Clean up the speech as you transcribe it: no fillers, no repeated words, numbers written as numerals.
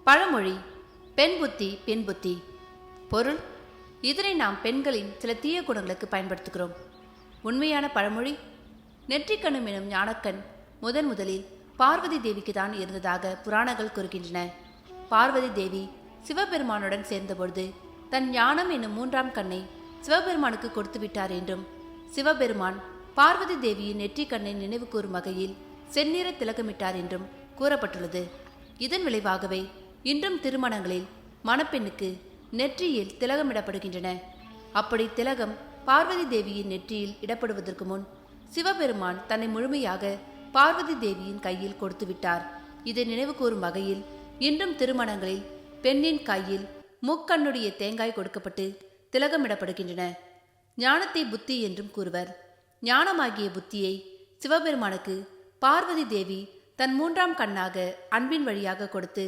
பழமொழி: பெண் புத்தி பெண் புத்தி. பொருள்: இதனை நாம் பெண்களின் சில தீய குணங்களுக்கு பயன்படுத்துகிறோம். உண்மையான பழமொழி: நெற்றிக்கண்ணும் எனும் ஞானக்கண் முதலில் பார்வதி தேவிக்கு தான் இருந்ததாக புராணங்கள் கூறுகின்றன. பார்வதி தேவி சிவபெருமானுடன் சேர்ந்தபொழுது தன் ஞானம் என்னும் மூன்றாம் கண்ணை சிவபெருமானுக்கு கொடுத்து விட்டார் என்றும், சிவபெருமான் பார்வதி தேவியின் நெற்றிக்கண்ணை நினைவு கூறும் வகையில் செந்நிற திலகமிட்டார் என்றும் கூறப்பட்டுள்ளது. இதன் விளைவாகவே இன்றும் திருமணங்களில் மணப்பெண்ணுக்கு நெற்றியில் திலகமிடப்படுகின்றன. அப்படி திலகம் பார்வதி தேவியின் நெற்றியில் இடப்படுவதற்கு முன் சிவபெருமான் தன்னை முழுமையாக பார்வதி தேவியின் கையில் கொடுத்து விட்டார். இதை நினைவு கூறும் வகையில் இன்றும் திருமணங்களில் பெண்ணின் கையில் முக்கண்ணுடைய தேங்காய் கொடுக்கப்பட்டு திலகமிடப்படுகின்றன. ஞானத்தை புத்தி என்றும் கூறுவர். ஞானமாகிய புத்தியை சிவபெருமானுக்கு பார்வதி தேவி தன் மூன்றாம் கண்ணாக அன்பின் வழியாக கொடுத்து